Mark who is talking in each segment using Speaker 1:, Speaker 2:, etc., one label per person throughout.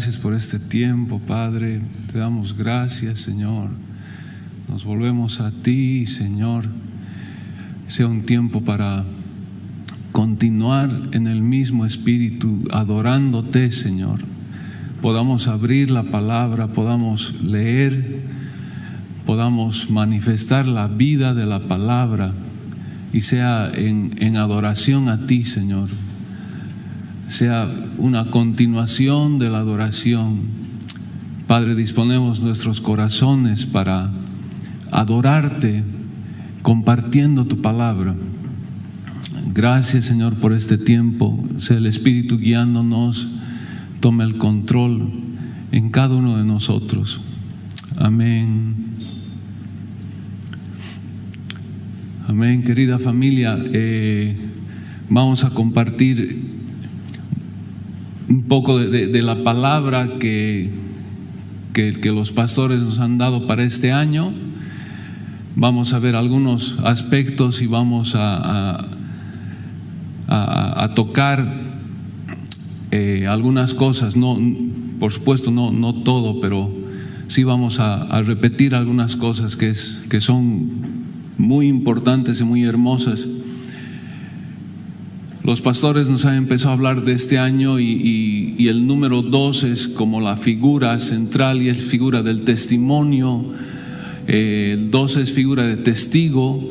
Speaker 1: Gracias por este tiempo, Padre. Te damos gracias, Señor. Nos volvemos a ti, Señor. Sea un tiempo para continuar en el mismo espíritu, adorándote, Señor. Podamos abrir la palabra, podamos leer, podamos manifestar la vida de la palabra y sea en adoración a ti, Señor. Sea una continuación de la adoración. Padre, disponemos nuestros corazones para adorarte, compartiendo tu palabra. Gracias, Señor, por este tiempo. Sea el Espíritu guiándonos, tome el control en cada uno de nosotros. Amén. Amén, querida familia. Vamos a compartir un poco de la palabra que los pastores nos han dado para este año. Vamos a ver algunos aspectos y vamos a tocar algunas cosas. No, por supuesto, no todo, pero sí vamos a repetir algunas cosas que son muy importantes y muy hermosas. Los pastores nos han empezado a hablar de este año y el número 2 es como la figura central y es figura del testimonio. El 2 es figura de testigo.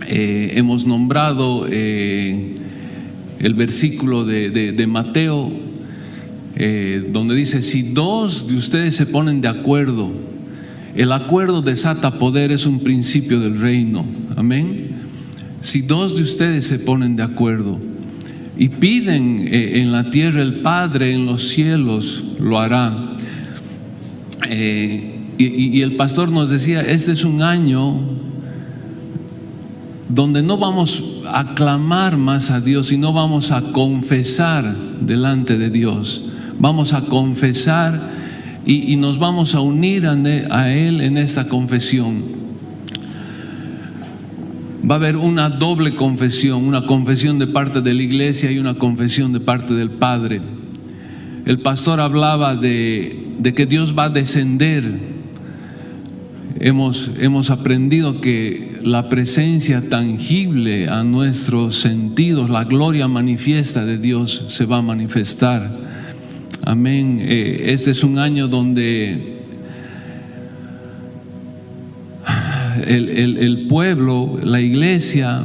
Speaker 1: Hemos nombrado el versículo de Mateo, donde dice: si 2 de ustedes se ponen de acuerdo, el acuerdo desata poder, es un principio del reino. Amén. Si 2 de ustedes se ponen de acuerdo y piden en la tierra, el Padre en los cielos lo hará. Y el pastor nos decía, este es un año donde no vamos a clamar más a Dios, sino vamos a confesar delante de Dios. Vamos a confesar y nos vamos a unir a Él en esta confesión. Va a haber una doble confesión, una confesión de parte de la iglesia y una confesión de parte del Padre. El pastor hablaba de que Dios va a descender. Hemos aprendido que la presencia tangible a nuestros sentidos, la gloria manifiesta de Dios se va a manifestar. Amén. Este es un año donde el pueblo, la iglesia,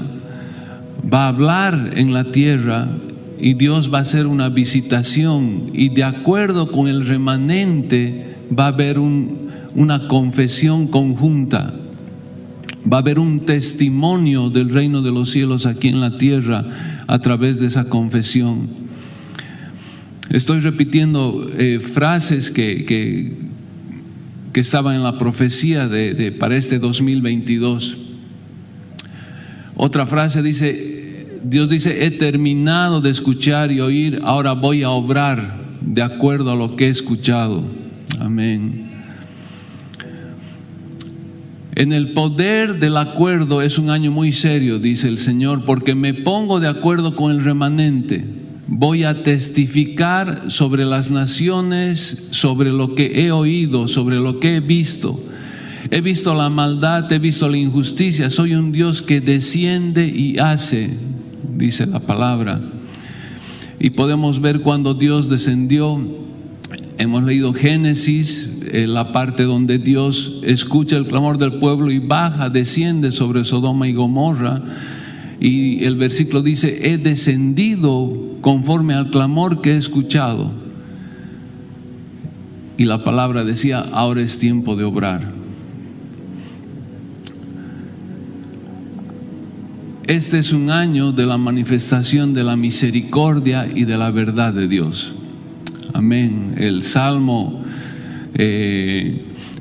Speaker 1: va a hablar en la tierra y Dios va a hacer una visitación, y de acuerdo con el remanente va a haber una confesión conjunta, va a haber un testimonio del reino de los cielos aquí en la tierra a través de esa confesión. Estoy repitiendo frases que estaban en la profecía para este 2022. Otra frase dice, Dios dice: he terminado de escuchar y oír, ahora voy a obrar de acuerdo a lo que he escuchado. Amén. En el poder del acuerdo es un año muy serio, dice el Señor, porque me pongo de acuerdo con el remanente. Voy a testificar sobre las naciones, sobre lo que he oído, sobre lo que he visto. He visto la maldad, he visto la injusticia. Soy un Dios que desciende y hace, dice la palabra. Y podemos ver cuando Dios descendió. Hemos leído Génesis, la parte donde Dios escucha el clamor del pueblo y baja, desciende sobre Sodoma y Gomorra. Y el versículo dice: he descendido conforme al clamor que he escuchado. Y la palabra decía: ahora es tiempo de obrar. Este es un año de la manifestación de la misericordia y de la verdad de Dios. Amén. El Salmo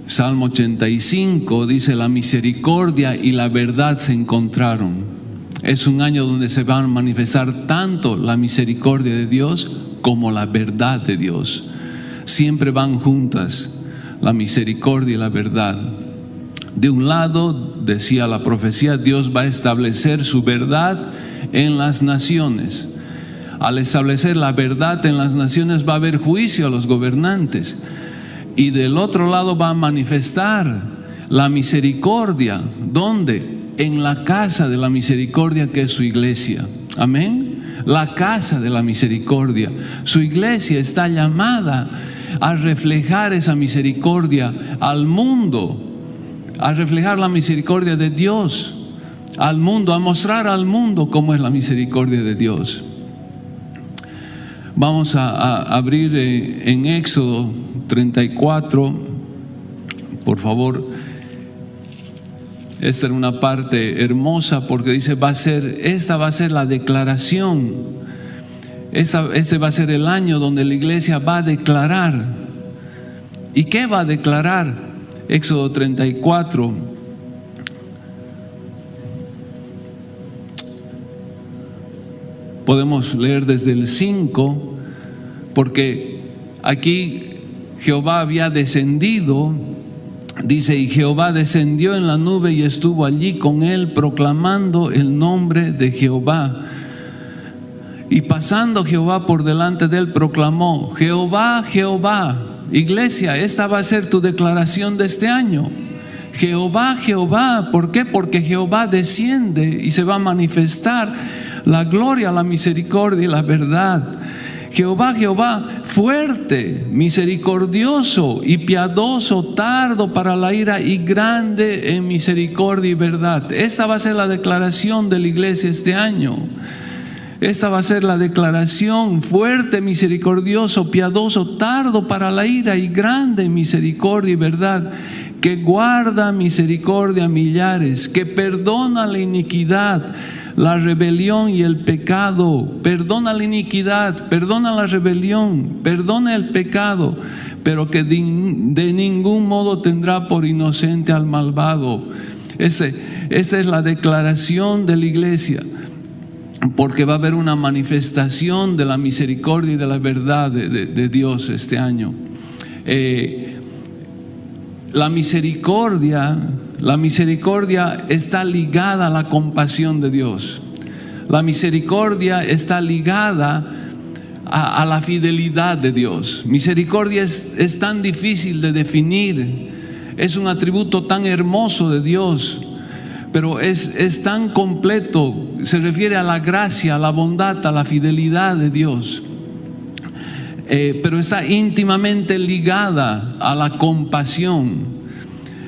Speaker 1: 85 dice: la misericordia y la verdad se encontraron. Es un año donde se van a manifestar tanto la misericordia de Dios como la verdad de Dios. Siempre van juntas, la misericordia y la verdad. De un lado, decía la profecía, Dios va a establecer su verdad en las naciones. al establecer la verdad en las naciones, va a haber juicio a los gobernantes. Y del otro lado va a manifestar la misericordia. ¿Dónde? En la casa de la misericordia, que es su iglesia. Amén. La casa de la misericordia. Su iglesia está llamada a reflejar esa misericordia al mundo, a reflejar la misericordia de Dios al mundo, a mostrar al mundo cómo es la misericordia de Dios. Vamos a abrir en Éxodo 34, por favor. Esta era una parte hermosa porque dice, esta va a ser la declaración. Este va a ser el año donde la iglesia va a declarar. ¿Y qué va a declarar? Éxodo 34. Podemos leer desde el 5, porque aquí Jehová había descendido. Dice, y Jehová descendió en la nube y estuvo allí con él, proclamando el nombre de Jehová. Y pasando Jehová por delante de él, proclamó, Jehová, Jehová. Iglesia, esta va a ser tu declaración de este año. Jehová, Jehová. ¿Por qué? Porque Jehová desciende y se va a manifestar la gloria, la misericordia y la verdad. Jehová, Jehová, fuerte, misericordioso y piadoso, tardo para la ira y grande en misericordia y verdad. Esta va a ser la declaración de la iglesia este año. Esta va a ser la declaración: fuerte, misericordioso, piadoso, tardo para la ira y grande en misericordia y verdad, que guarda misericordia a millares, que perdona la iniquidad, la rebelión y el pecado. Perdona la iniquidad, perdona la rebelión, perdona el pecado, pero que de ningún modo tendrá por inocente al malvado. Esa es la declaración de la iglesia, porque va a haber una manifestación de la misericordia y de la verdad de Dios este año. La misericordia está ligada a la compasión de Dios. La misericordia está ligada a la fidelidad de Dios. Misericordia es tan difícil de definir, es un atributo tan hermoso de Dios, pero es tan completo. Se refiere a la gracia, a la bondad, a la fidelidad de Dios. Pero está íntimamente ligada a la compasión.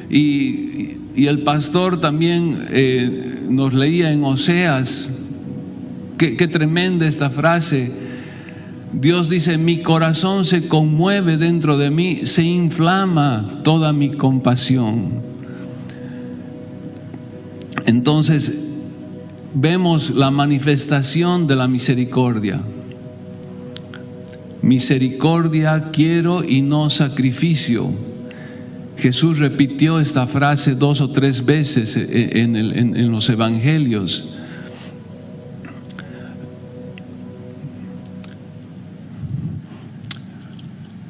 Speaker 1: Y el pastor también nos leía en Oseas, qué tremenda esta frase. Dios dice: mi corazón se conmueve dentro de mí, se inflama toda mi compasión. Entonces vemos la manifestación de la misericordia. Misericordia quiero y no sacrificio. Jesús repitió esta frase 2 o 3 veces en los evangelios.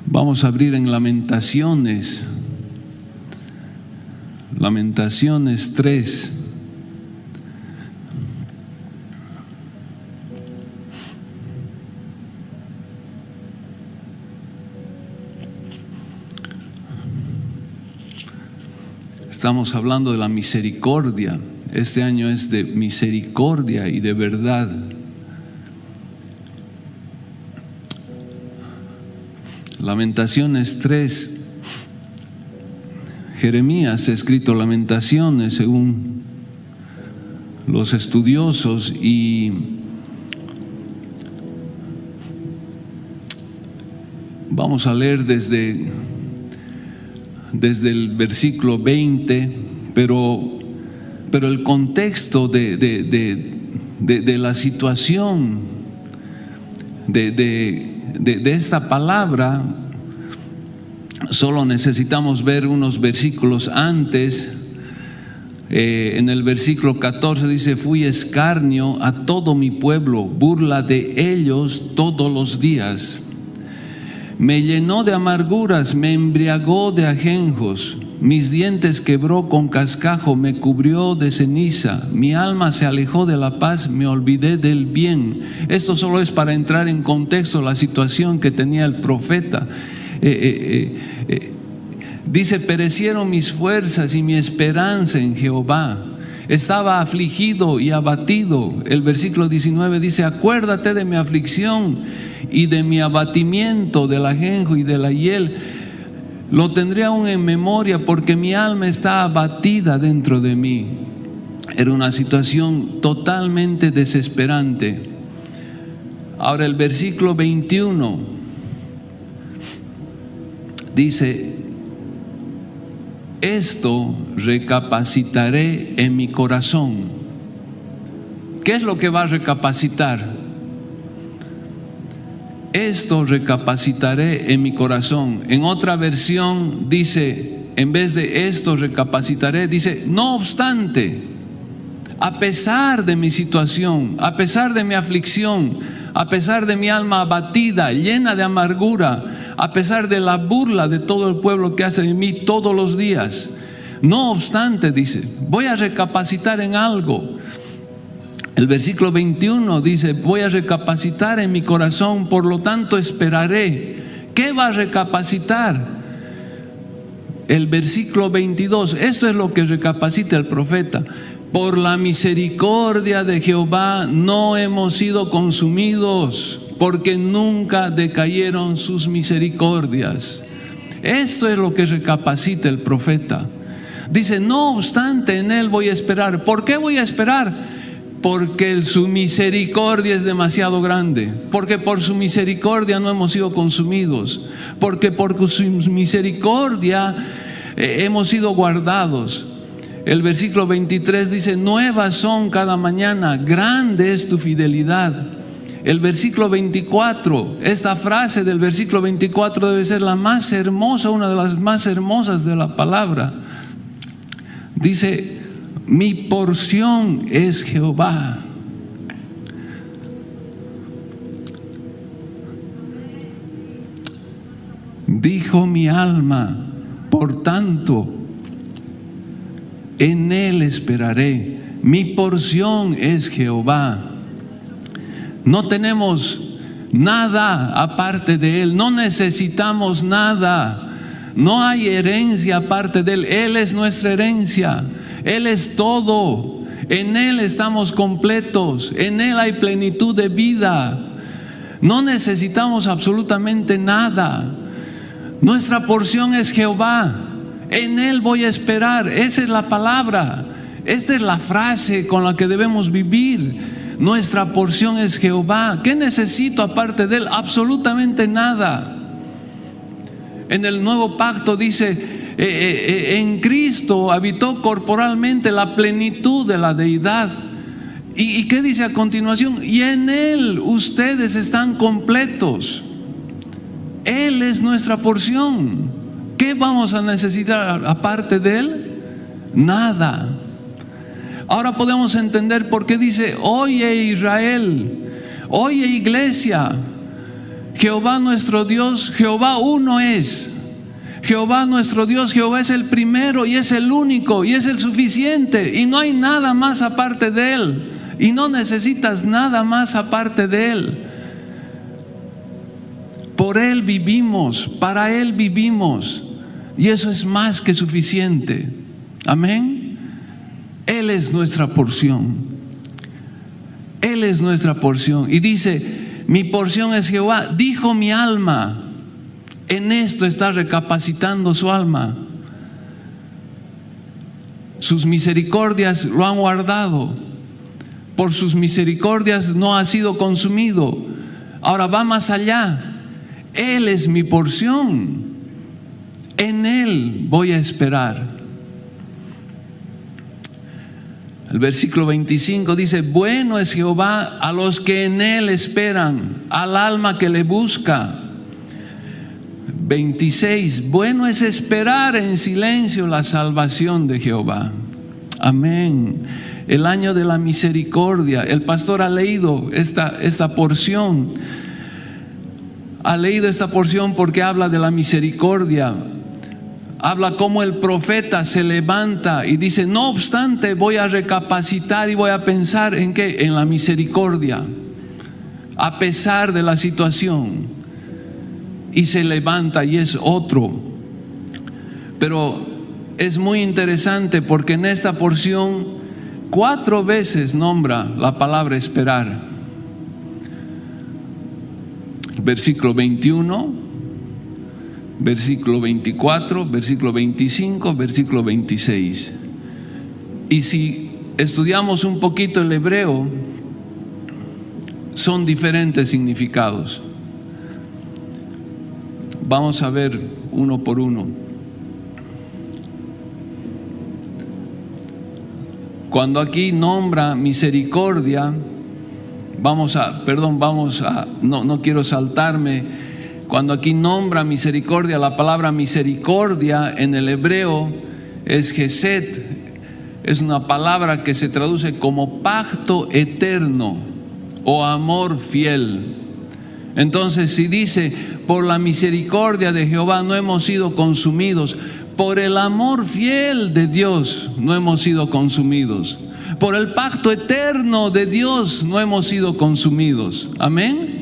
Speaker 1: Vamos a abrir en Lamentaciones 3. Estamos hablando de la misericordia. Este año es de misericordia y de verdad. Lamentaciones 3. Jeremías ha escrito Lamentaciones según los estudiosos, y vamos a leer desde el versículo 20, pero el contexto de la situación de esta palabra, solo necesitamos ver unos versículos antes. En el versículo 14 dice: fui escarnio a todo mi pueblo, burla de ellos todos los días. Me llenó de amarguras, me embriagó de ajenjos, mis dientes quebró con cascajo, me cubrió de ceniza, mi alma se alejó de la paz, me olvidé del bien. Esto solo es para entrar en contexto la situación que tenía el profeta. Dice, perecieron mis fuerzas y mi esperanza en Jehová. Estaba afligido y abatido. El versículo 19 dice, acuérdate de mi aflicción y de mi abatimiento, del ajenjo y de la hiel. Lo tendré aún en memoria porque mi alma está abatida dentro de mí. Era una situación totalmente desesperante. Ahora el versículo 21 dice, esto recapacitaré en mi corazón. ¿Qué es lo que va a recapacitar? Esto recapacitaré en mi corazón. En otra versión dice, en vez de esto recapacitaré, dice, no obstante, a pesar de mi situación, a pesar de mi aflicción, a pesar de mi alma abatida, llena de amargura, a pesar de la burla de todo el pueblo que hace de mí todos los días, no obstante, dice, voy a recapacitar en algo. El versículo 21 dice, voy a recapacitar en mi corazón, por lo tanto esperaré. ¿Qué va a recapacitar? El versículo 22, esto es lo que recapacita el profeta. Por la misericordia de Jehová no hemos sido consumidos, porque nunca decayeron sus misericordias. Esto es lo que recapacita el profeta. Dice, no obstante, en él voy a esperar. ¿Por qué voy a esperar? Porque su misericordia es demasiado grande, porque por su misericordia no hemos sido consumidos, porque por su misericordia hemos sido guardados. El versículo 23 dice, nuevas son cada mañana, grande es tu fidelidad. El versículo 24, esta frase del versículo 24 debe ser la más hermosa, una de las más hermosas de la palabra. Dice, mi porción es Jehová. Dijo mi alma, por tanto, en él esperaré. Mi porción es Jehová. No tenemos nada aparte de él, no necesitamos nada. No hay herencia aparte de él. Él es nuestra herencia. Él es todo. En él estamos completos. En él hay plenitud de vida. No necesitamos absolutamente nada. Nuestra porción es Jehová. En él voy a esperar. Esa es la palabra. Esta es la frase con la que debemos vivir. Nuestra porción es Jehová. ¿Qué necesito aparte de él? Absolutamente nada. En el nuevo pacto dice, en Cristo habitó corporalmente la plenitud de la deidad. ¿Y qué dice a continuación? Y en él ustedes están completos. Él es nuestra porción. ¿Qué vamos a necesitar aparte de él? Nada. Ahora podemos entender por qué dice, oye Israel, oye iglesia, Jehová nuestro Dios, Jehová uno es. Jehová nuestro Dios, Jehová es el primero y es el único y es el suficiente y no hay nada más aparte de él y no necesitas nada más aparte de él. Por él vivimos, para él vivimos y eso es más que suficiente. Amén. Él es nuestra porción. Él es nuestra porción. Y dice, mi porción es Jehová. Dijo mi alma. En esto está recapacitando su alma. Sus misericordias lo han guardado. Por sus misericordias no ha sido consumido. Ahora va más allá. Él es mi porción. En él voy a esperar. El versículo 25 dice, bueno es Jehová a los que en él esperan, al alma que le busca. 26, bueno es esperar en silencio la salvación de Jehová. Amén. El año de la misericordia. El pastor ha leído esta porción. Ha leído esta porción porque habla de la misericordia. habla cómo el profeta se levanta y dice: no obstante, voy a recapacitar y voy a pensar en qué, en la misericordia, a pesar de la situación. Y se levanta y es otro. Pero es muy interesante porque en esta porción 4 veces nombra la palabra esperar. Versículo 21, versículo 24, versículo 25, versículo 26. Y si estudiamos un poquito el hebreo, son diferentes significados. Vamos a ver uno por uno. Cuando aquí nombra misericordia, no quiero saltarme. Cuando aquí nombra misericordia, la palabra misericordia en el hebreo es Gesed. Es una palabra que se traduce como pacto eterno o amor fiel. Entonces, si dice: por la misericordia de Jehová no hemos sido consumidos, por el amor fiel de Dios no hemos sido consumidos, por el pacto eterno de Dios no hemos sido consumidos. Amén.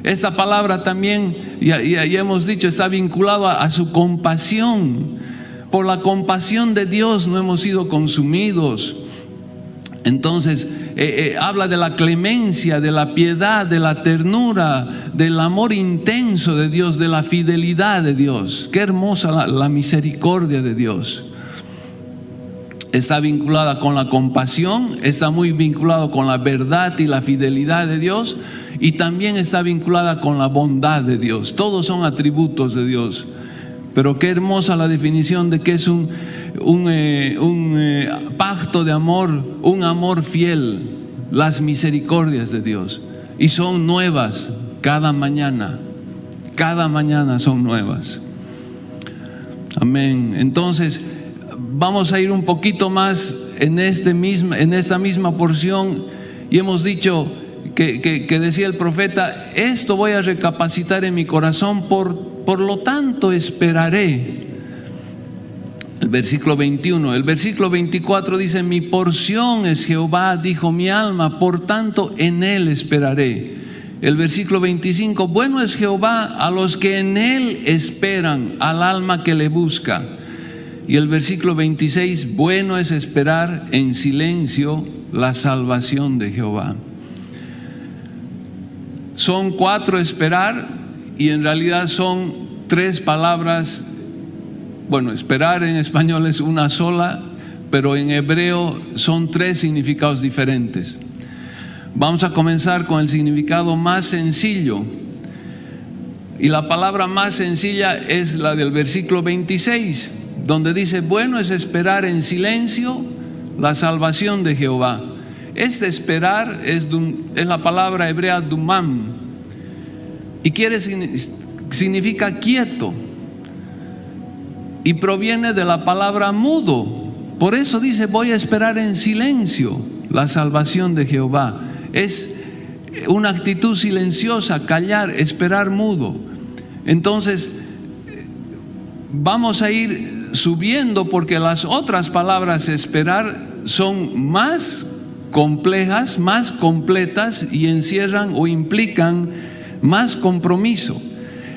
Speaker 1: Esta palabra también, ya hemos dicho, está vinculado a su compasión. Por la compasión de Dios no hemos sido consumidos. Entonces habla de la clemencia, de la piedad, de la ternura, del amor intenso de Dios, de la fidelidad de Dios. Qué hermosa la misericordia de Dios. Está vinculada con la compasión, está muy vinculado con la verdad y la fidelidad de Dios, y también está vinculada con la bondad de Dios. Todos son atributos de Dios. Pero qué hermosa la definición de que es un pacto de amor, un amor fiel, las misericordias de Dios. Y son nuevas cada mañana son nuevas. Amén. Entonces, vamos a ir un poquito más en esta misma porción, y hemos dicho que decía el profeta: esto voy a recapacitar en mi corazón, por lo tanto esperaré. El versículo 21, el versículo 24 dice: mi porción es Jehová, dijo mi alma, por tanto en él esperaré. El versículo 25: bueno es Jehová a los que en él esperan, al alma que le busca. Y el versículo 26: bueno es esperar en silencio la salvación de Jehová. Son 4 esperar, y en realidad son 3 palabras. Bueno, esperar en español es una sola, pero en hebreo son 3 significados diferentes. Vamos a comenzar con el significado más sencillo. Y la palabra más sencilla es la del versículo 26, donde dice: bueno es esperar en silencio la salvación de Jehová. Este esperar es la palabra hebrea dumam, y significa quieto, y proviene de la palabra mudo. Por eso dice: voy a esperar en silencio la salvación de Jehová. Es una actitud silenciosa, callar, esperar mudo. Entonces vamos a ir subiendo, porque las otras palabras esperar son más complejas, más completas, y encierran o implican más compromiso.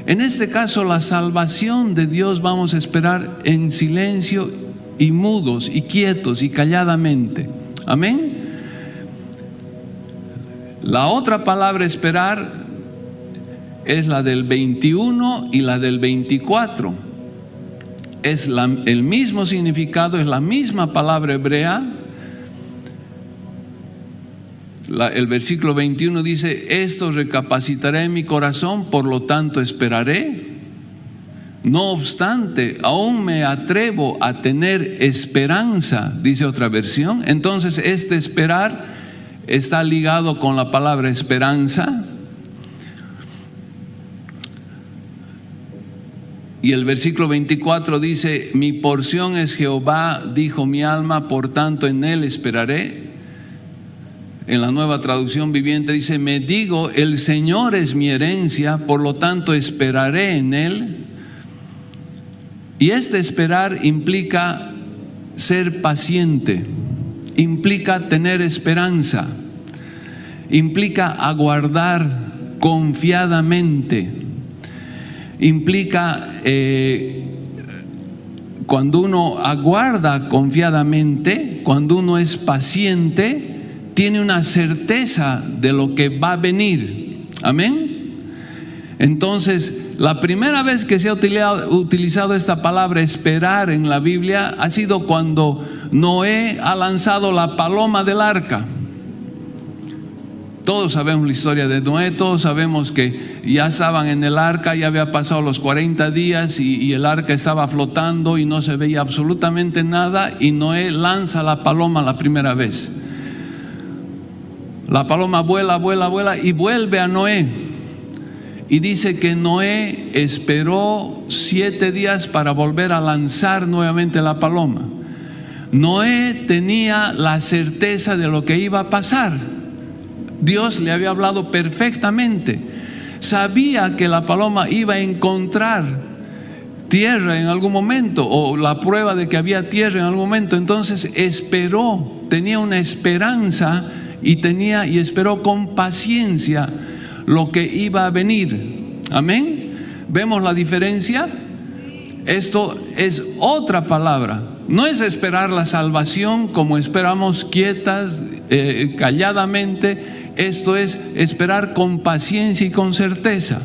Speaker 1: En este caso, la salvación de Dios vamos a esperar en silencio y mudos y quietos y calladamente. Amén. La otra palabra esperar es la del 21 y la del 24. Es el mismo significado, es la misma palabra hebrea. El versículo 21 dice: esto recapacitaré en mi corazón, por lo tanto esperaré. No obstante, aún me atrevo a tener esperanza, dice otra versión. Entonces, este esperar está ligado con la palabra esperanza. Y el versículo 24 dice: mi porción es Jehová, dijo mi alma, por tanto en él esperaré. En la Nueva Traducción Viviente dice: me digo, el Señor es mi herencia, por lo tanto esperaré en él. Y este esperar implica ser paciente, implica tener esperanza, implica aguardar confiadamente, implica cuando uno aguarda confiadamente, cuando uno es paciente, tiene una certeza de lo que va a venir. Amén. Entonces, la primera vez que se ha utilizado esta palabra esperar en la Biblia ha sido cuando Noé ha lanzado la paloma del arca. Todos sabemos la historia de Noé, todos sabemos que ya estaban en el arca, ya había pasado los 40 días y el arca estaba flotando y no se veía absolutamente nada, y Noé lanza la paloma la primera vez. La paloma vuela, vuela, vuela y vuelve a Noé. Y dice que Noé esperó 7 días para volver a lanzar nuevamente la paloma. Noé tenía la certeza de lo que iba a pasar. Dios le había hablado perfectamente. Sabía que la paloma iba a encontrar tierra en algún momento, o la prueba de que había tierra en algún momento. Entonces esperó, tenía una esperanza y esperó con paciencia lo que iba a venir. Amén. ¿Vemos la diferencia? Esto es otra palabra. No es esperar la salvación como esperamos quietas, calladamente. Esto es esperar con paciencia y con certeza.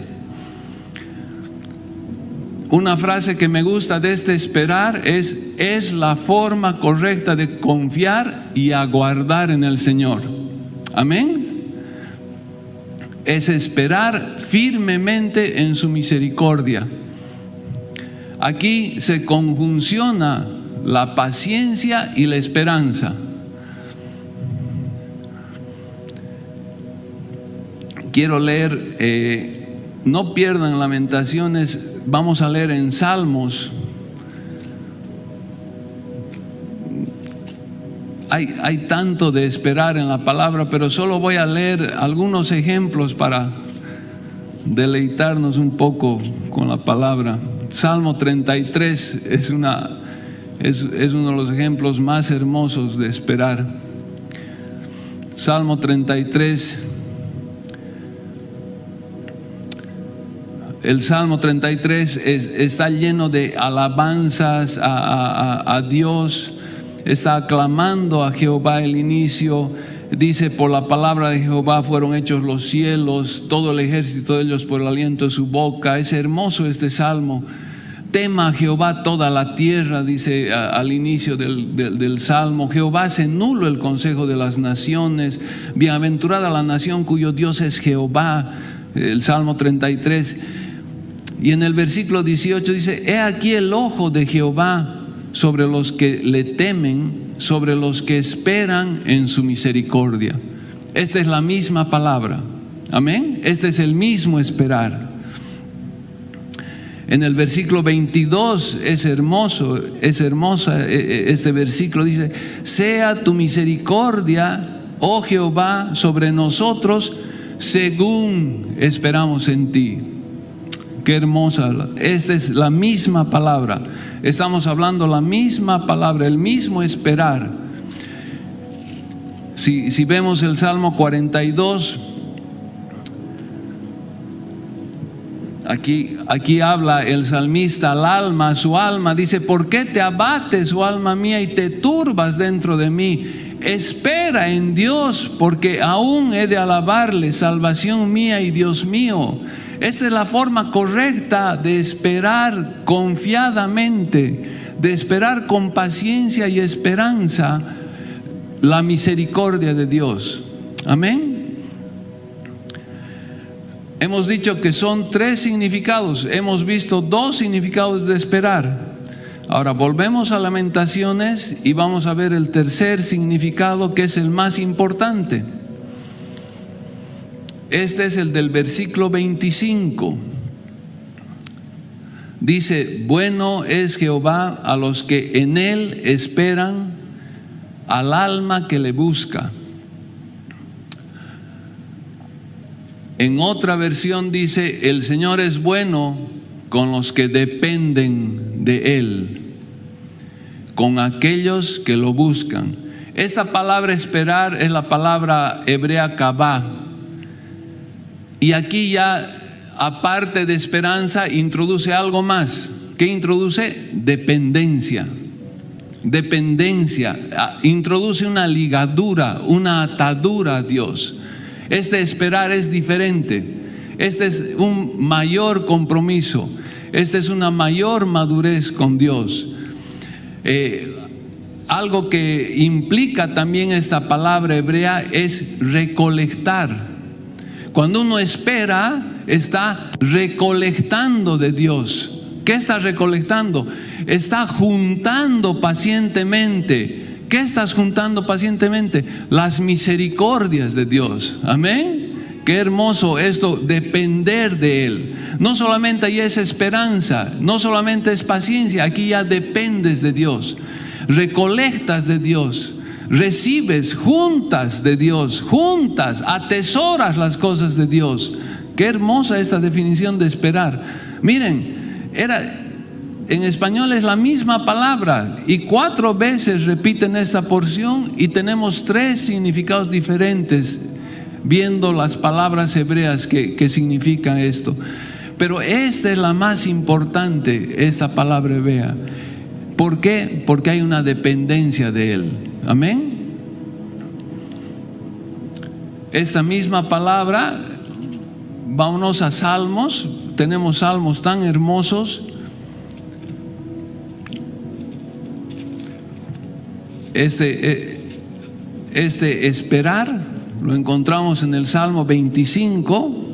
Speaker 1: Una frase que me gusta de este esperar es la forma correcta de confiar y aguardar en el Señor. Amén. Es esperar firmemente en su misericordia. Aquí se conjunciona la paciencia y la esperanza. Quiero leer, no pierdan Lamentaciones, vamos a leer en Salmos. Hay tanto de esperar en la palabra, pero solo voy a leer algunos ejemplos para deleitarnos un poco con la palabra. Salmo 33 es uno de los ejemplos más hermosos de esperar. Salmo 33. El Salmo 33 está lleno de alabanzas a Dios. Está aclamando a Jehová. El inicio dice: por la palabra de Jehová fueron hechos los cielos, todo el ejército de ellos por el aliento de su boca. Es hermoso este salmo. Tema a Jehová toda la tierra, dice al inicio del salmo. Jehová hace nulo el consejo de las naciones. Bienaventurada la nación cuyo Dios es Jehová. El Salmo 33. Y en el versículo 18 dice: he aquí el ojo de Jehová sobre los que le temen, sobre los que esperan en su misericordia. Esta es la misma palabra. Amén. Este es el mismo esperar. En el versículo 22 es hermosa este versículo. Dice: sea tu misericordia, oh Jehová, sobre nosotros según esperamos en ti. Qué hermosa. Esta es la misma palabra. Estamos hablando la misma palabra, el mismo esperar. Si vemos el Salmo 42, aquí habla el salmista al alma, su alma. Dice: ¿por qué te abates, oh alma mía, y te turbas dentro de mí? Espera en Dios, porque aún he de alabarle, salvación mía y Dios mío. Esa es la forma correcta de esperar confiadamente, de esperar con paciencia y esperanza la misericordia de Dios. Amén. Hemos dicho que son 3 significados. Hemos visto 2 significados de esperar. Ahora volvemos a Lamentaciones y vamos a ver el tercer significado, que es el más importante. Este es el del versículo 25. Dice: bueno es Jehová a los que en él esperan, al alma que le busca. En otra versión dice: el Señor es bueno con los que dependen de Él con aquellos que lo buscan. Esta palabra esperar es la palabra hebrea kavah. Y aquí ya, aparte de esperanza, introduce algo más. ¿Qué introduce? Dependencia. Dependencia. Introduce una ligadura, una atadura a Dios. Este esperar es diferente. Este es un mayor compromiso. Esta es una mayor madurez con Dios. Algo que implica también esta palabra hebrea es recolectar. Cuando uno espera, está recolectando de Dios. ¿Qué está recolectando? Está juntando pacientemente. ¿Qué estás juntando pacientemente? Las misericordias de Dios. Amén. Qué hermoso esto, depender de Él. No solamente ahí es esperanza, no solamente es paciencia, aquí ya dependes de Dios. Recolectas de Dios, recibes, juntas de Dios, juntas, atesoras las cosas de Dios. Qué hermosa esta definición de esperar. Miren, en español es la misma palabra y 4 veces repiten esta porción y tenemos 3 significados diferentes viendo las palabras hebreas que significan esto. Pero esta es la más importante, esta palabra hebrea. ¿Por qué? Porque hay una dependencia de Él. Amén. Esta misma palabra, vámonos a Salmos. Tenemos salmos tan hermosos. Este esperar lo encontramos en el Salmo 25.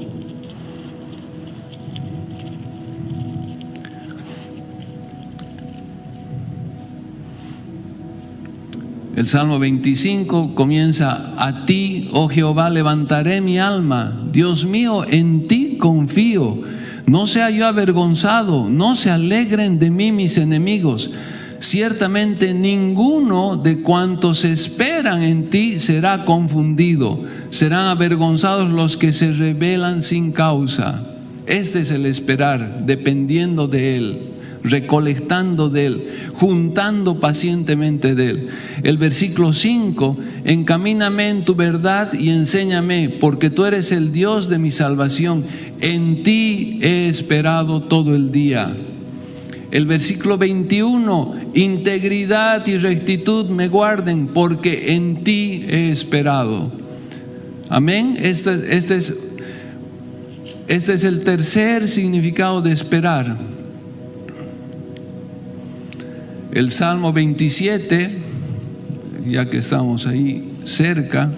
Speaker 1: El Salmo 25 comienza: a ti, oh Jehová, levantaré mi alma. Dios mío, en ti confío. No sea yo avergonzado, no se alegren de mí mis enemigos. Ciertamente ninguno de cuantos esperan en ti será confundido. Serán avergonzados los que se rebelan sin causa. Este es el esperar, dependiendo de Él, recolectando de Él, juntando pacientemente de Él. El versículo 5: encamíname en tu verdad y enséñame, porque tú eres el Dios de mi salvación. En ti he esperado todo el día. El versículo 21: integridad y rectitud me guarden, porque en ti he esperado. Amén. Este es el tercer significado de esperar. El Salmo 27, ya que estamos ahí cerca,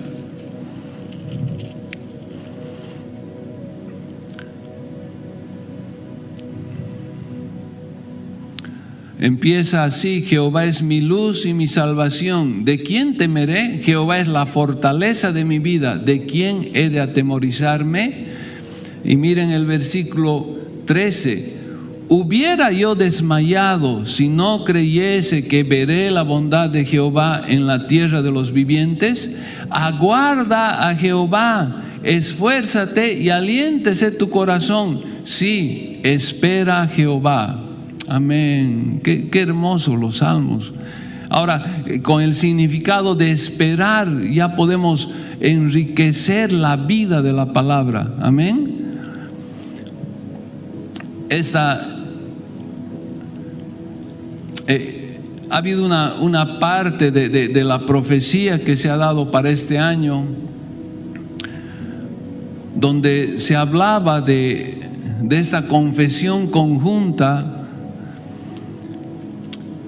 Speaker 1: empieza así: Jehová es mi luz y mi salvación. ¿De quién temeré? Jehová es la fortaleza de mi vida. ¿De quién he de atemorizarme? Y miren el versículo 13: hubiera yo desmayado si no creyese que veré la bondad de Jehová en la tierra de los vivientes. Aguarda a Jehová, esfuérzate y aliéntese tu corazón. Sí, espera a Jehová. Amén. Qué hermosos los salmos. Ahora, con el significado de esperar, ya podemos enriquecer la vida de la palabra. Amén. Ha habido una parte de la profecía que se ha dado para este año, donde se hablaba de esa confesión conjunta,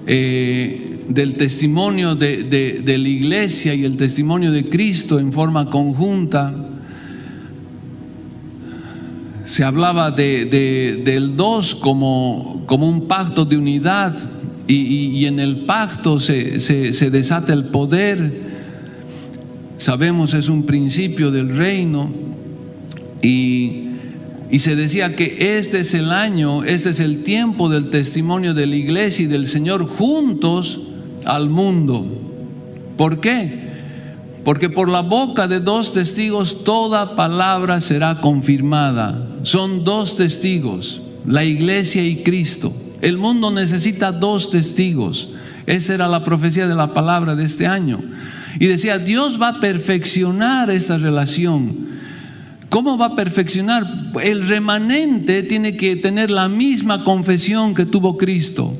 Speaker 1: del testimonio de la iglesia y el testimonio de Cristo en forma conjunta. Se hablaba del dos como un pacto de unidad, y en el pacto se desata el poder. Sabemos, es un principio del reino, y se decía que este es el año, este es el tiempo del testimonio de la iglesia y del Señor juntos al mundo. ¿Por qué? Porque por la boca de 2 testigos toda palabra será confirmada. Son 2 testigos, la iglesia y Cristo. El mundo necesita 2 testigos. Esa era la profecía de la palabra de este año. Y decía, Dios va a perfeccionar esta relación. ¿Cómo va a perfeccionar? El remanente tiene que tener la misma confesión que tuvo Cristo.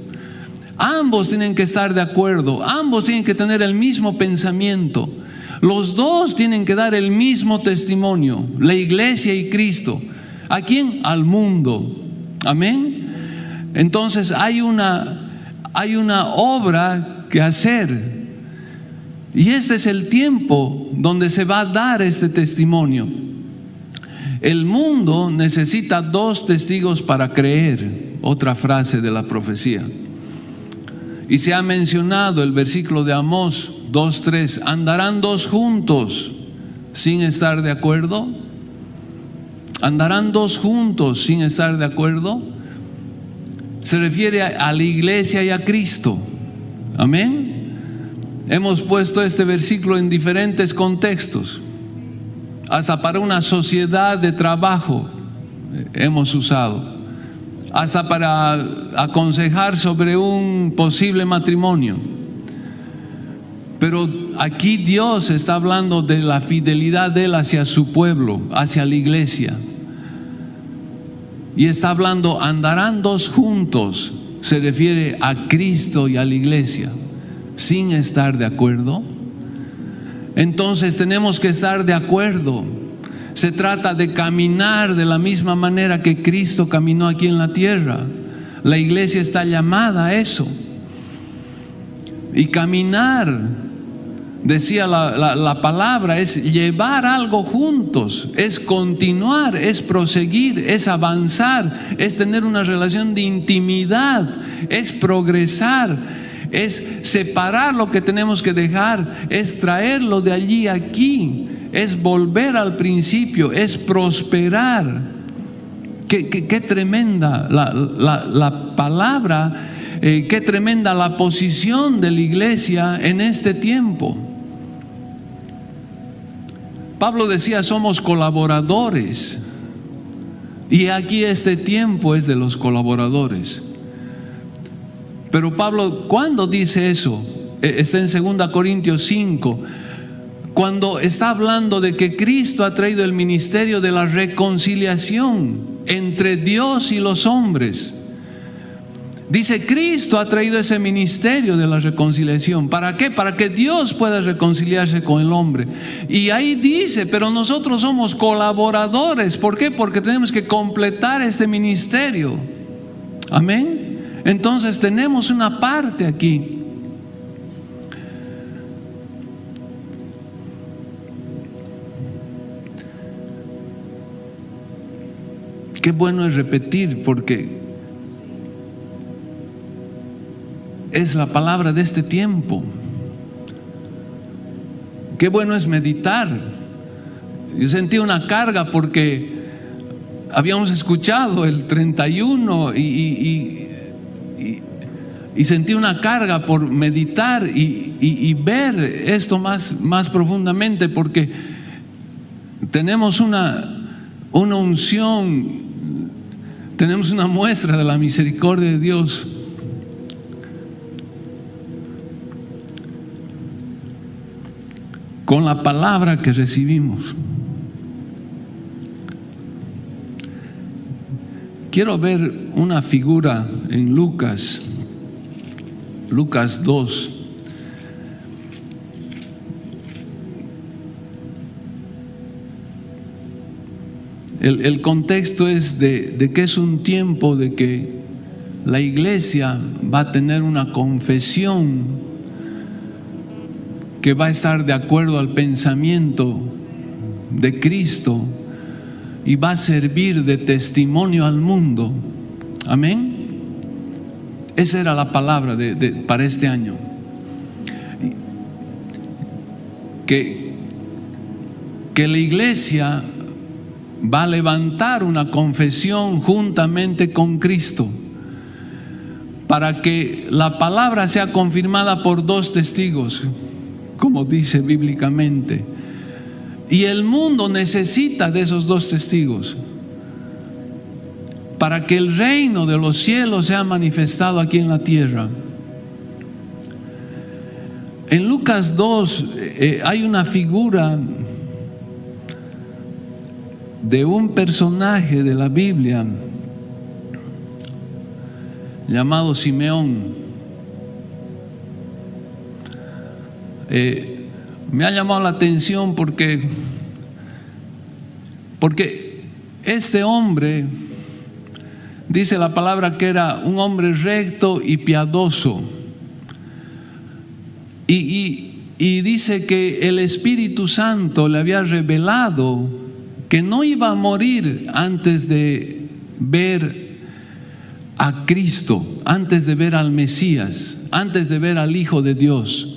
Speaker 1: Ambos tienen que estar de acuerdo, ambos tienen que tener el mismo pensamiento. Los dos tienen que dar el mismo testimonio, la iglesia y Cristo. ¿A quién? Al mundo. Amén. Entonces hay una obra que hacer. Y este es el tiempo donde se va a dar este testimonio. El mundo necesita 2 testigos para creer. Otra frase de la profecía. Y se ha mencionado el versículo de Amós 2:3. ¿Andarán 2 juntos sin estar de acuerdo? ¿Andarán 2 juntos sin estar de acuerdo? Se refiere a la iglesia y a Cristo. Amén. Hemos puesto este versículo en diferentes contextos. Hasta para una sociedad de trabajo hemos usado. Hasta para aconsejar sobre un posible matrimonio. Pero aquí Dios está hablando de la fidelidad de Él hacia su pueblo, hacia la iglesia. Y está hablando, andarán 2 juntos, se refiere a Cristo y a la iglesia, sin estar de acuerdo. Entonces tenemos que estar de acuerdo. Se trata de caminar de la misma manera que Cristo caminó aquí en la tierra. La iglesia está llamada a eso. Y caminar, decía la palabra, es llevar algo juntos, es continuar, es proseguir, es avanzar, es tener una relación de intimidad, es progresar, es separar lo que tenemos que dejar, es traerlo de allí a aquí, es volver al principio, es prosperar. Qué tremenda la palabra, qué tremenda la posición de la iglesia en este tiempo. Pablo decía, somos colaboradores. Y aquí este tiempo es de los colaboradores. Pero Pablo, ¿cuándo dice eso? Está en 2 Corintios 5. Cuando está hablando de que Cristo ha traído el ministerio de la reconciliación entre Dios y los hombres. Dice, Cristo ha traído ese ministerio de la reconciliación. ¿Para qué? Para que Dios pueda reconciliarse con el hombre. Y ahí dice, pero nosotros somos colaboradores. ¿Por qué? Porque tenemos que completar este ministerio. Amén. Entonces tenemos una parte aquí. Qué bueno es repetir, porque es la palabra de este tiempo. Qué bueno es meditar. Yo sentí una carga porque habíamos escuchado el 31 y sentí una carga por meditar y ver esto más profundamente, porque tenemos una unción, tenemos una muestra de la misericordia de Dios. Con la palabra que recibimos. Quiero ver una figura en Lucas 2. El contexto es de que es un tiempo de que la iglesia va a tener una confesión que va a estar de acuerdo al pensamiento de Cristo y va a servir de testimonio al mundo. Amén. Esa era la palabra para este año. Que la iglesia va a levantar una confesión juntamente con Cristo, para que la palabra sea confirmada por 2 testigos, como dice bíblicamente. Y el mundo necesita de esos 2 testigos. para que el reino de los cielos sea manifestado aquí en la tierra. En Lucas 2 hay una figura de un personaje de la Biblia llamado Simeón. Me ha llamado la atención porque este hombre, dice la palabra que era un hombre recto y piadoso, y dice que el Espíritu Santo le había revelado que no iba a morir antes de ver a Cristo, antes de ver al Mesías, antes de ver al Hijo de Dios.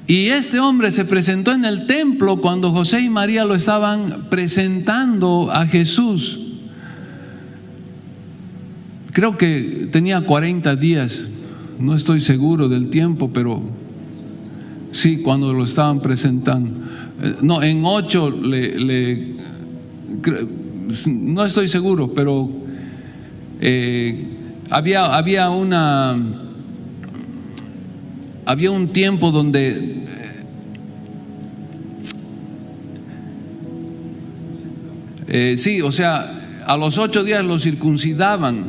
Speaker 1: Y este hombre se presentó en el templo cuando José y María lo estaban presentando a Jesús. Creo que tenía 40 días, no estoy seguro del tiempo, pero sí, cuando lo estaban presentando. No, en 8 no estoy seguro, pero había un tiempo donde sí, o sea, a los 8 días lo circuncidaban,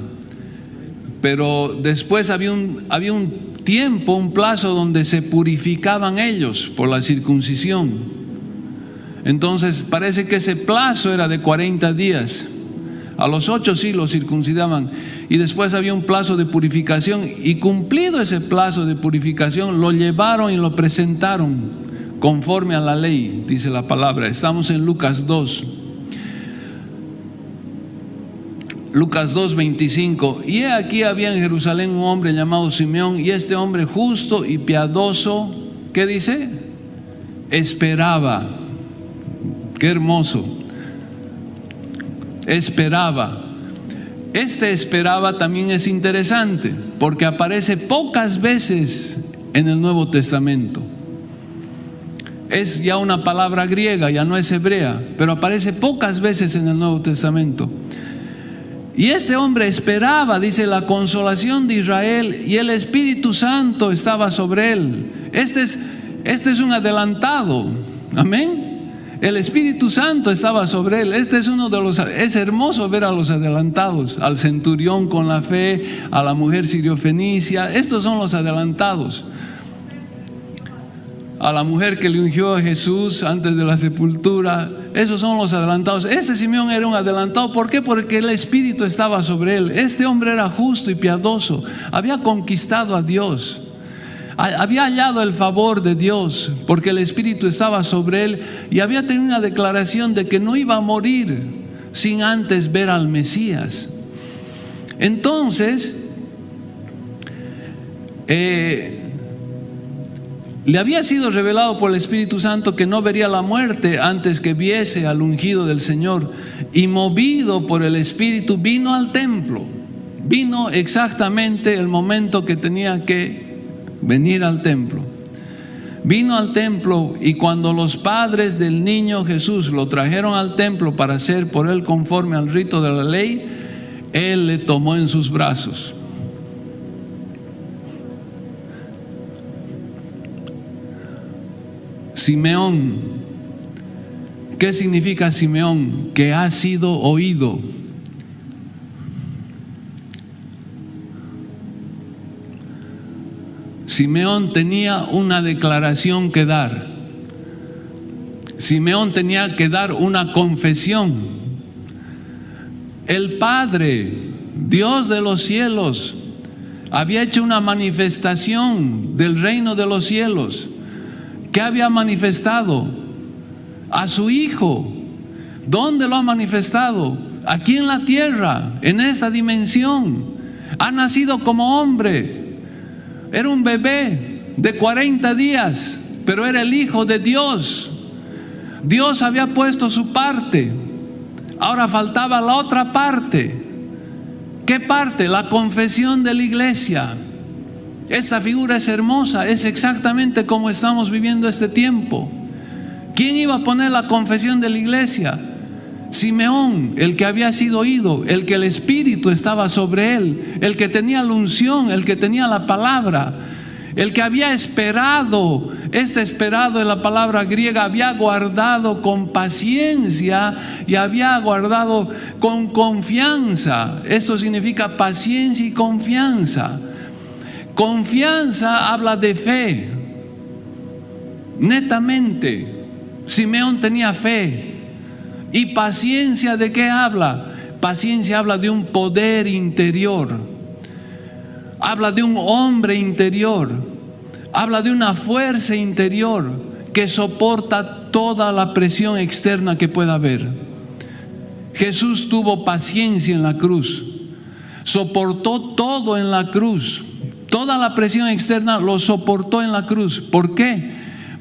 Speaker 1: pero después había un tiempo, un plazo donde se purificaban ellos por la circuncisión. Entonces parece que ese plazo era de 40 días. A los 8 sí lo circuncidaban, y después había un plazo de purificación, y cumplido ese plazo de purificación lo llevaron y lo presentaron conforme a la ley, dice la palabra. Estamos en Lucas 2. Lucas 2:25. Y he aquí había en Jerusalén un hombre llamado Simeón, y este hombre justo y piadoso, ¿qué dice? Esperaba. Qué hermoso. Esperaba. Este esperaba también es interesante, porque aparece pocas veces en el Nuevo Testamento. Es ya una palabra griega, ya no es hebrea, pero aparece pocas veces en el Nuevo Testamento. Y este hombre esperaba, dice, la consolación de Israel, y el Espíritu Santo estaba sobre él. Este es un adelantado. Amén. El Espíritu Santo estaba sobre él. Es hermoso ver a los adelantados, al centurión con la fe, a la mujer siriofenicia. Estos son los adelantados. A la mujer que le ungió a Jesús antes de la sepultura. Esos son los adelantados. Este Simeón era un adelantado. ¿Por qué? Porque el Espíritu estaba sobre él. Este hombre era justo y piadoso. Había conquistado a Dios. Había hallado el favor de Dios, porque el Espíritu estaba sobre él, y había tenido una declaración de que no iba a morir sin antes ver al Mesías. Entonces, le había sido revelado por el Espíritu Santo que no vería la muerte antes que viese al ungido del Señor, y movido por el Espíritu vino al templo. Vino exactamente el momento que tenía que venir al templo. Vino al templo, y cuando los padres del niño Jesús lo trajeron al templo para hacer por él conforme al rito de la ley, él le tomó en sus brazos. Simeón, ¿qué significa Simeón? Que ha sido oído. Simeón tenía una declaración que dar. Simeón tenía que dar una confesión. El Padre, Dios de los cielos, había hecho una manifestación del reino de los cielos. ¿Qué había manifestado? A su Hijo. ¿Dónde lo ha manifestado? Aquí en la tierra, en esta dimensión. Ha nacido como hombre. Era un bebé de 40 días, pero era el Hijo de Dios. Dios había puesto su parte. Ahora faltaba la otra parte. ¿Qué parte? La confesión de la iglesia. Esta figura es hermosa, es exactamente como estamos viviendo este tiempo. ¿Quién iba a poner la confesión de la iglesia? Simeón, el que había sido oído, el que el Espíritu estaba sobre él, el que tenía la unción, el que tenía la palabra, el que había esperado, esperado en la palabra griega, había guardado con paciencia y había guardado con confianza. Esto significa paciencia y confianza. Confianza habla de fe, netamente. Simeón tenía fe. ¿Y paciencia de qué habla? Paciencia habla de un poder interior, habla de un hombre interior, habla de una fuerza interior que soporta toda la presión externa que pueda haber. Jesús tuvo paciencia en la cruz, soportó todo en la cruz, toda la presión externa lo soportó en la cruz. ¿Por qué?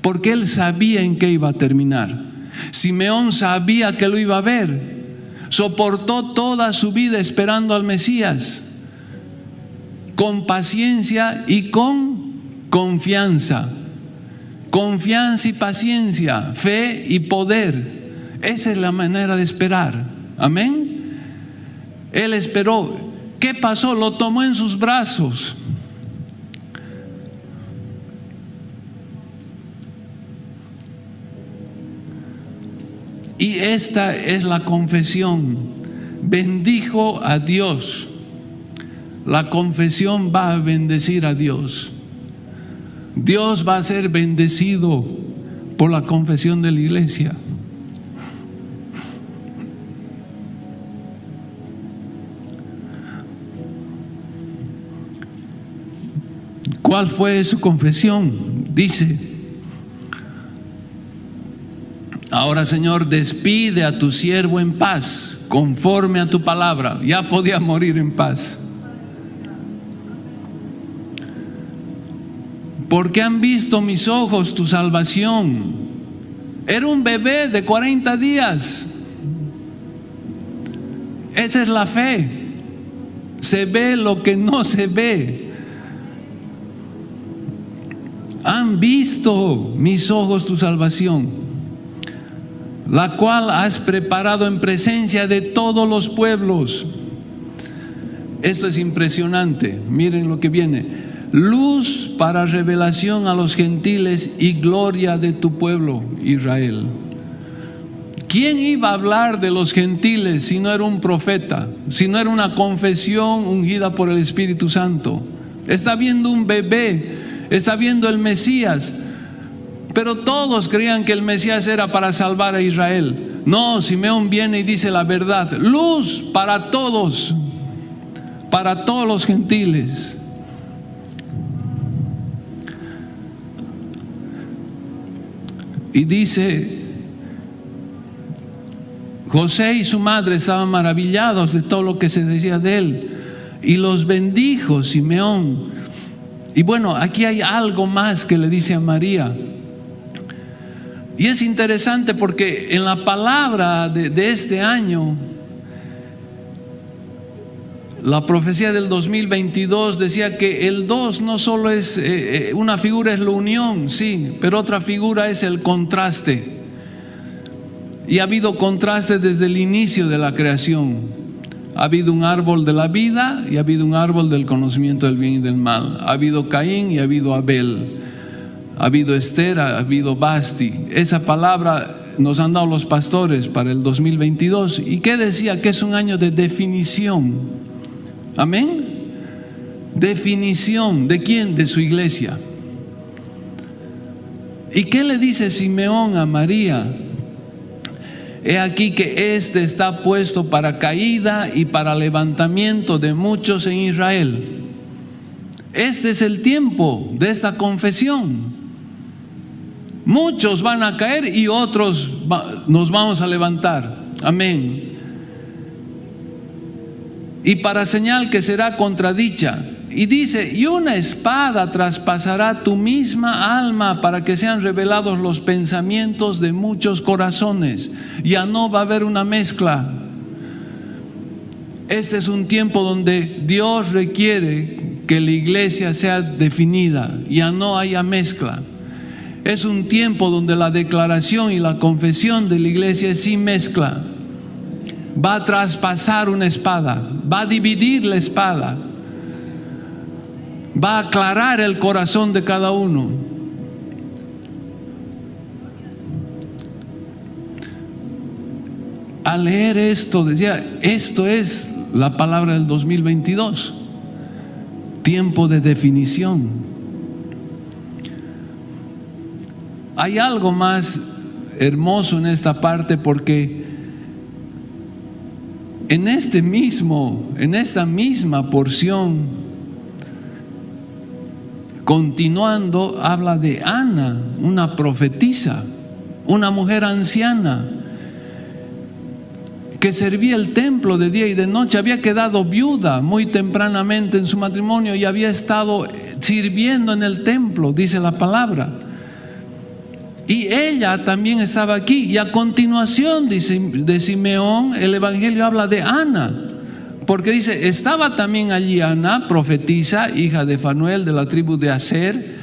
Speaker 1: Porque él sabía en qué iba a terminar. Simeón sabía que lo iba a ver, soportó toda su vida esperando al Mesías, con paciencia y con confianza. Confianza y paciencia, fe y poder. Esa es la manera de esperar. Amén. Él esperó. ¿Qué pasó? Lo tomó en sus brazos. Y esta es la confesión. Bendijo a Dios. La confesión va a bendecir a Dios. Dios va a ser bendecido por la confesión de la iglesia. ¿Cuál fue su confesión? Dice: ahora, Señor, despide a tu siervo en paz, conforme a tu palabra. Ya podía morir en paz. Porque han visto mis ojos tu salvación. Era un bebé de 40 días. Esa es la fe. Se ve lo que no se ve. Han visto mis ojos tu salvación, la cual has preparado en presencia de todos los pueblos. Esto es impresionante. Miren lo que viene: luz para revelación a los gentiles y gloria de tu pueblo Israel. ¿Quién iba a hablar de los gentiles si no era un profeta? Si no era una confesión ungida por el Espíritu Santo. Está viendo un bebé, está viendo el Mesías. Pero todos creían que el Mesías era para salvar a Israel. No, Simeón viene y dice la verdad: luz para todos los gentiles. Y dice: José y su madre estaban maravillados de todo lo que se decía de él, y los bendijo Simeón. Y bueno, aquí hay algo más que le dice a María. Y es interesante porque en la palabra de este año, la profecía del 2022 decía que el 2 no solo es una figura, es la unión, sí, pero otra figura es el contraste. Y ha habido contraste desde el inicio de la creación. Ha habido un árbol de la vida y ha habido un árbol del conocimiento del bien y del mal. Ha habido Caín y ha habido Abel. Ha habido Esther, ha habido Basti. Esa palabra nos han dado los pastores para el 2022. ¿Y qué decía? Que es un año de definición. Amén. Definición. ¿De quién? De su iglesia. ¿Y qué le dice Simeón a María? He aquí que este está puesto para caída y para levantamiento de muchos en Israel. Este es el tiempo de esta confesión. Muchos van a caer y otros nos vamos a levantar. Amén. Y para señal que será contradicha. Y dice: y una espada traspasará tu misma alma para que sean revelados los pensamientos de muchos corazones. Ya no va a haber una mezcla. Este es un tiempo donde Dios requiere que la iglesia sea definida. Ya no haya mezcla. Es un tiempo donde la declaración y la confesión de la iglesia es sin mezcla. va a traspasar una espada, va a dividir la espada, va a aclarar el corazón de cada uno. Al leer esto, decía, esto es la palabra del 2022, tiempo de definición. Hay algo más hermoso en esta parte, porque en esta misma porción, continuando, habla de Ana, una profetisa, una mujer anciana que servía el templo de día y de noche. Había quedado viuda muy tempranamente en su matrimonio y había estado sirviendo en el templo, dice la palabra. Y ella también estaba aquí. Y a continuación de Simeón, el evangelio habla de Ana, porque dice, estaba también allí Ana, profetisa, hija de Fanuel, de la tribu de Aser,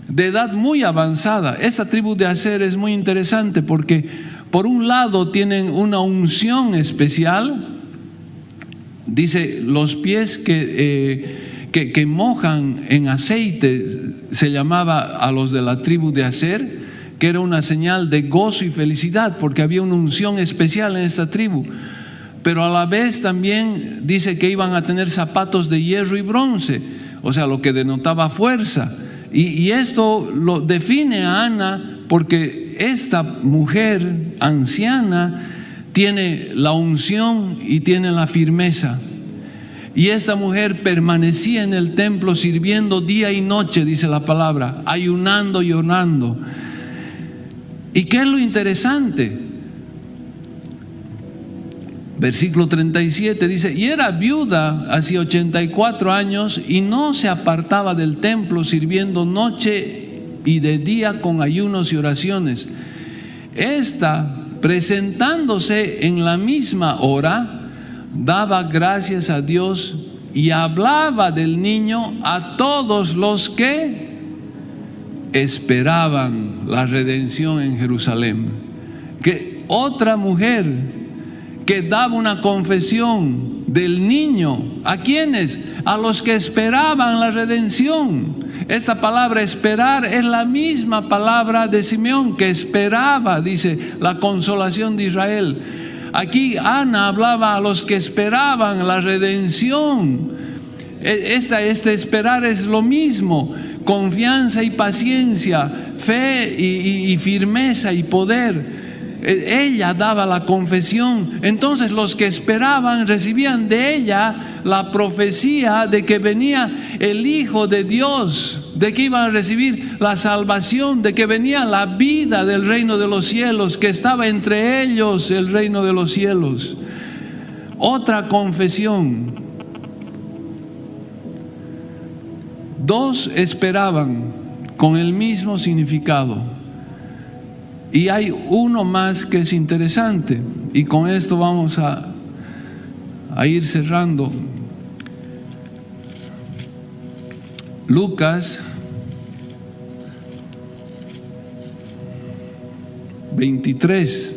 Speaker 1: de edad muy avanzada. Esa tribu de Aser es muy interesante porque por un lado tienen una unción especial. Dice, los pies que mojan en aceite se llamaba a los de la tribu de Aser, que era una señal de gozo y felicidad, porque había una unción especial en esta tribu. Pero a la vez también dice que iban a tener zapatos de hierro y bronce, o sea, lo que denotaba fuerza. Y esto lo define a Ana, porque esta mujer anciana tiene la unción y tiene la firmeza. Y esta mujer permanecía en el templo sirviendo día y noche, dice la palabra, ayunando y orando. ¿Y qué es lo interesante? Versículo 37 dice, y era viuda hacía 84 años y no se apartaba del templo, sirviendo noche y de día con ayunos y oraciones. Esta, presentándose en la misma hora, daba gracias a Dios y hablaba del niño a todos los que esperaban la redención en Jerusalén. Que otra mujer que daba una confesión del niño, ¿a quiénes? A los que esperaban la redención. Esta palabra esperar es la misma palabra de Simeón, que esperaba, dice, la consolación de Israel. Aquí Ana hablaba a los que esperaban la redención. Este esperar es lo mismo: confianza y paciencia, fe y firmeza y poder. Ella daba la confesión. Entonces los que esperaban recibían de ella la profecía de que venía el Hijo de Dios, de que iban a recibir la salvación, de que venía la vida del reino de los cielos, que estaba entre ellos el reino de los cielos. Otra confesión. Dos esperaban con el mismo significado. Y hay uno más que es interesante, y con esto vamos a ir cerrando. Lucas 23.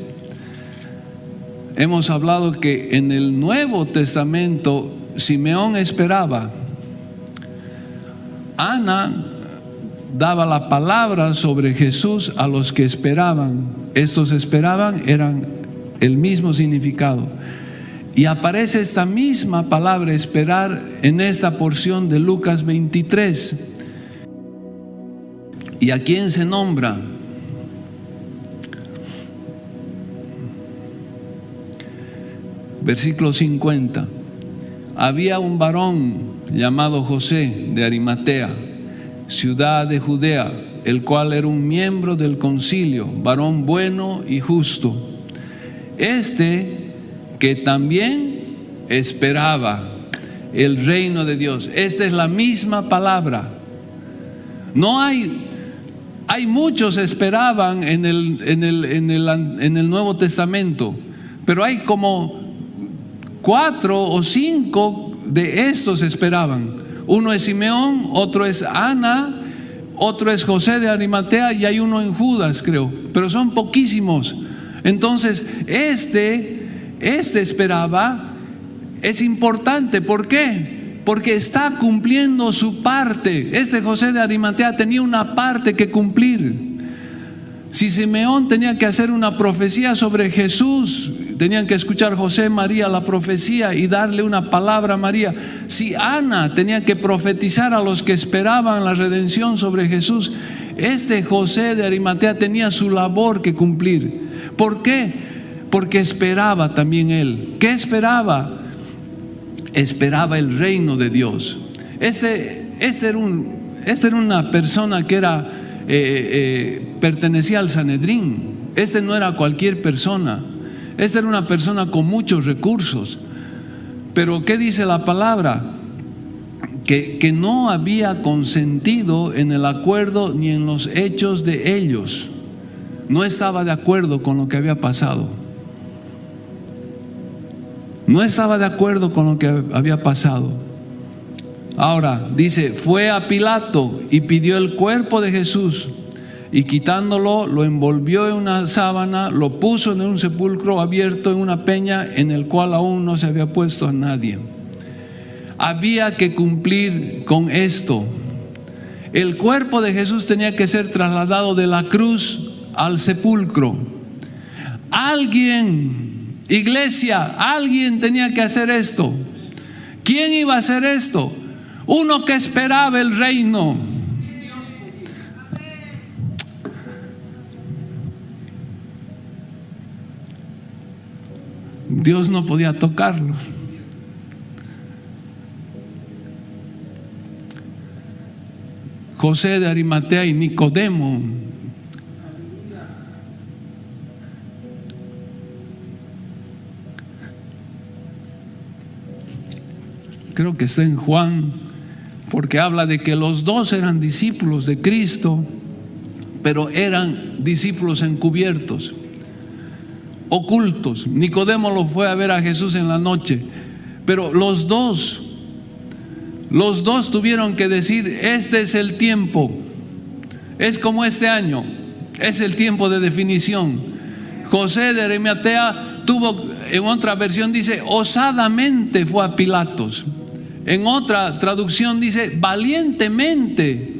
Speaker 1: Hemos hablado que en el Nuevo Testamento Simeón esperaba. Ana daba la palabra sobre Jesús a los que esperaban. Estos esperaban eran el mismo significado. Y aparece esta misma palabra esperar en esta porción de Lucas 23. ¿Y a quién se nombra? Versículo 50. Había un varón llamado José de Arimatea, ciudad de Judea, el cual era un miembro del concilio, varón bueno y justo. Que también esperaba el reino de Dios. Esta es la misma palabra. No hay muchos esperaban en el Nuevo Testamento, pero hay como 4 o 5 de estos esperaban. Uno es Simeón, otro es Ana, otro es José de Arimatea y hay uno en Judas, creo, pero son poquísimos. Entonces esperaba es importante. ¿Por qué? Porque está cumpliendo su parte. José de Arimatea tenía una parte que cumplir. Si Simeón tenía que hacer una profecía sobre Jesús, tenían que escuchar José, María la profecía y darle una palabra a María. Si Ana tenía que profetizar a los que esperaban la redención sobre Jesús, José de Arimatea tenía su labor que cumplir. ¿Por qué? Porque esperaba también él. ¿Qué esperaba? Esperaba el reino de Dios. Era una persona que pertenecía al Sanedrín. No era cualquier persona. Era una persona con muchos recursos. Pero ¿qué dice la palabra? Que no había consentido en el acuerdo ni en los hechos de ellos. No estaba de acuerdo con lo que había pasado. No estaba de acuerdo con lo que había pasado. Ahora dice, fue a Pilato y pidió el cuerpo de Jesús, y quitándolo, lo envolvió en una sábana, lo puso en un sepulcro abierto en una peña en el cual aún no se había puesto a nadie. Había que cumplir con esto. El cuerpo de Jesús tenía que ser trasladado de la cruz al sepulcro. Iglesia, alguien tenía que hacer esto. ¿Quién iba a hacer esto? Uno que esperaba el reino. Dios no podía tocarlo. José de Arimatea y Nicodemo. Creo que está en Juan, porque habla de que los dos eran discípulos de Cristo, pero eran discípulos encubiertos, ocultos. Nicodemo lo fue a ver a Jesús en la noche, pero los dos tuvieron que decir, este es el tiempo. Es como este año, es el tiempo de definición. José de Arimatea tuvo, en otra versión dice, osadamente fue a Pilatos. En otra traducción dice, valientemente.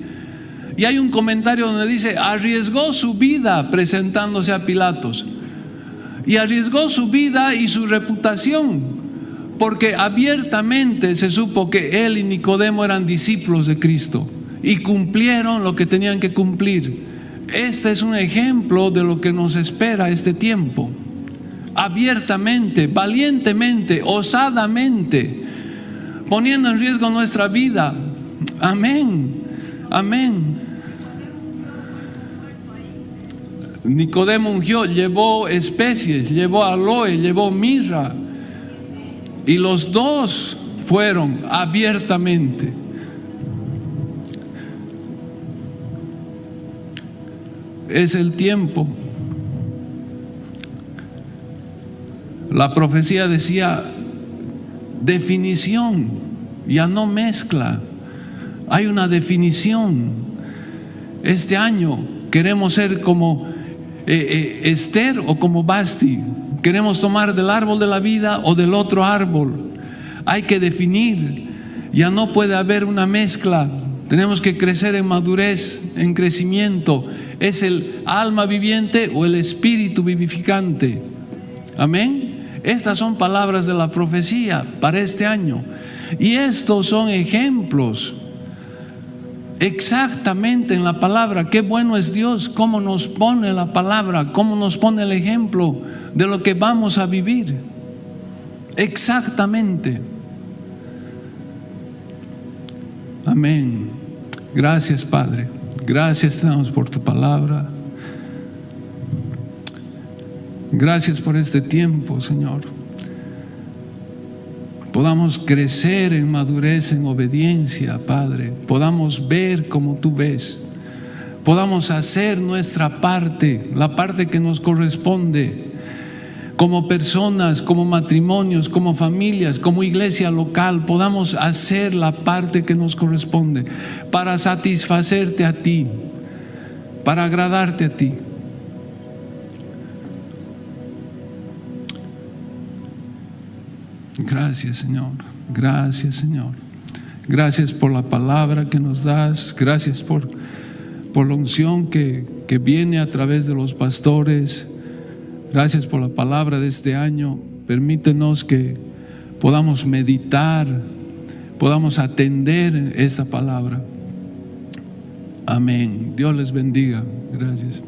Speaker 1: Y hay un comentario donde dice, arriesgó su vida presentándose a Pilatos. Y arriesgó su vida y su reputación, porque abiertamente se supo que él y Nicodemo eran discípulos de Cristo y cumplieron lo que tenían que cumplir. Este es un ejemplo de lo que nos espera este tiempo. Abiertamente, valientemente, osadamente, poniendo en riesgo nuestra vida. Amén, amén. Nicodemo ungió, llevó especies, llevó aloe, llevó mirra, y los dos fueron abiertamente. Es el tiempo. La profecía decía definición, ya no mezcla, hay una definición. Este año queremos ser como Esther o como Basti. Queremos tomar del árbol de la vida o del otro árbol. Hay que definir, ya no puede haber una mezcla. Tenemos que crecer en madurez, en crecimiento. ¿Es el alma viviente o el espíritu vivificante? Amén. Estas son palabras de la profecía para este año. Y estos son ejemplos exactamente en la palabra. Qué bueno es Dios, cómo nos pone la palabra, cómo nos pone el ejemplo de lo que vamos a vivir. Exactamente. Amén. Gracias, Padre. Gracias te damos por tu palabra. Gracias por este tiempo, Señor. Podamos crecer en madurez, en obediencia, Padre. Podamos ver como tú ves. Podamos hacer nuestra parte, la parte que nos corresponde. Como personas, como matrimonios, como familias, como iglesia local, podamos hacer la parte que nos corresponde para satisfacerte a ti, para agradarte a ti. Gracias, Señor. Gracias, Señor. Gracias por la palabra que nos das. Gracias por la unción que viene a través de los pastores. Gracias por la palabra de este año. Permítenos que podamos meditar, podamos atender esa palabra. Amén. Dios les bendiga. Gracias.